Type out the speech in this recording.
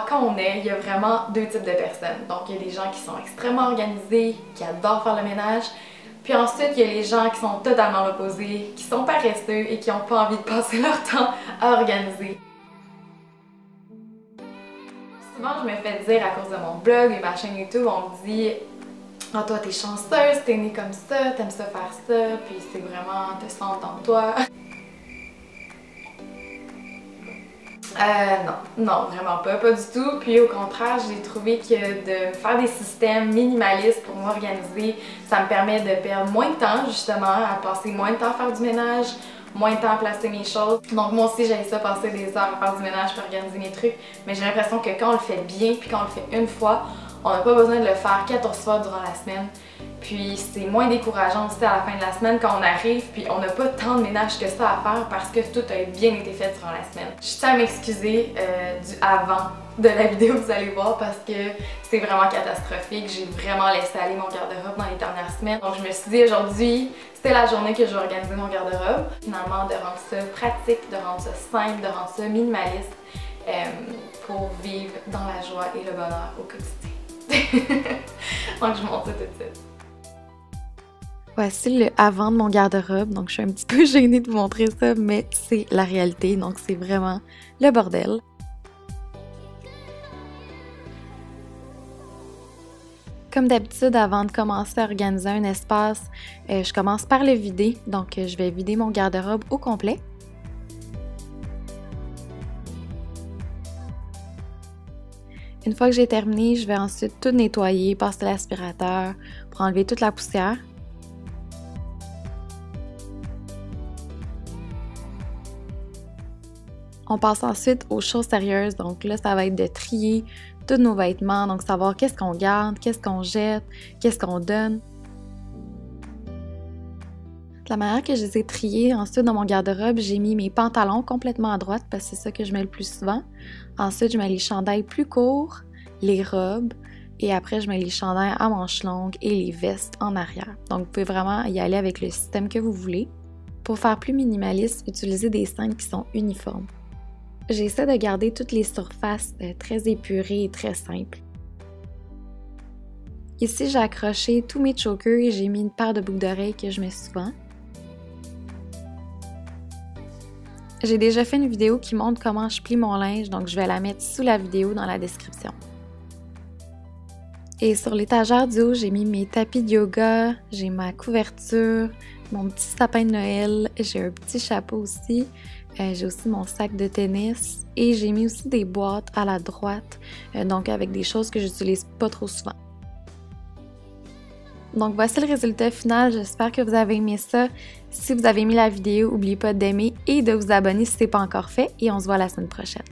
Quand on est, il y a vraiment deux types de personnes. Donc, il y a des gens qui sont extrêmement organisés, qui adorent faire le ménage. Puis ensuite, il y a les gens qui sont totalement l'opposé, qui sont paresseux et qui n'ont pas envie de passer leur temps à organiser. Souvent, je me fais dire à cause de mon blog et ma chaîne YouTube, on me dit « Ah, toi, t'es chanceuse, t'es née comme ça, t'aimes ça faire ça, puis c'est vraiment, te sens en toi. » Non, vraiment pas du tout. Puis au contraire, j'ai trouvé que de faire des systèmes minimalistes pour m'organiser, ça me permet de perdre moins de temps justement, à passer moins de temps à faire du ménage, moins de temps à placer mes choses. Donc moi aussi, j'aime ça passer des heures à faire du ménage pour organiser mes trucs, mais j'ai l'impression que quand on le fait bien, puis quand on le fait une fois, on n'a pas besoin de le faire 14 fois durant la semaine. Puis c'est moins décourageant aussi à la fin de la semaine quand on arrive puis on n'a pas tant de ménage que ça à faire parce que tout a bien été fait durant la semaine. Je tiens à m'excuser du avant de la vidéo que vous allez voir parce que c'est vraiment catastrophique. J'ai vraiment laissé aller mon garde-robe dans les dernières semaines. Donc je me suis dit aujourd'hui, c'était la journée que je vais organiser mon garde-robe. Finalement, de rendre ça pratique, de rendre ça simple, de rendre ça minimaliste pour vivre dans la joie et le bonheur au quotidien. Donc je monte ça tout de suite. Voici le avant de mon garde-robe, donc je suis un petit peu gênée de vous montrer ça, mais c'est la réalité, donc c'est vraiment le bordel. Comme d'habitude, avant de commencer à organiser un espace, je commence par le vider, donc je vais vider mon garde-robe au complet. Une fois que j'ai terminé, je vais ensuite tout nettoyer, passer l'aspirateur pour enlever toute la poussière. On passe ensuite aux choses sérieuses, donc là ça va être de trier tous nos vêtements, donc savoir qu'est-ce qu'on garde, qu'est-ce qu'on jette, qu'est-ce qu'on donne. De la manière que je les ai triés, ensuite dans mon garde-robe, j'ai mis mes pantalons complètement à droite parce que c'est ça que je mets le plus souvent. Ensuite, je mets les chandails plus courts, les robes, et après je mets les chandails à manches longues et les vestes en arrière. Donc vous pouvez vraiment y aller avec le système que vous voulez. Pour faire plus minimaliste, utilisez des scènes qui sont uniformes. J'essaie de garder toutes les surfaces très épurées et très simples. Ici, j'ai accroché tous mes chokers et j'ai mis une paire de boucles d'oreilles que je mets souvent. J'ai déjà fait une vidéo qui montre comment je plie mon linge, donc je vais la mettre sous la vidéo dans la description. Et sur l'étagère du haut, j'ai mis mes tapis de yoga, j'ai ma couverture, mon petit sapin de Noël, j'ai un petit chapeau aussi. J'ai aussi mon sac de tennis et j'ai mis aussi des boîtes à la droite, donc avec des choses que j'utilise pas trop souvent. Donc voici le résultat final, j'espère que vous avez aimé ça. Si vous avez aimé la vidéo, n'oubliez pas d'aimer et de vous abonner si ce n'est pas encore fait et on se voit la semaine prochaine.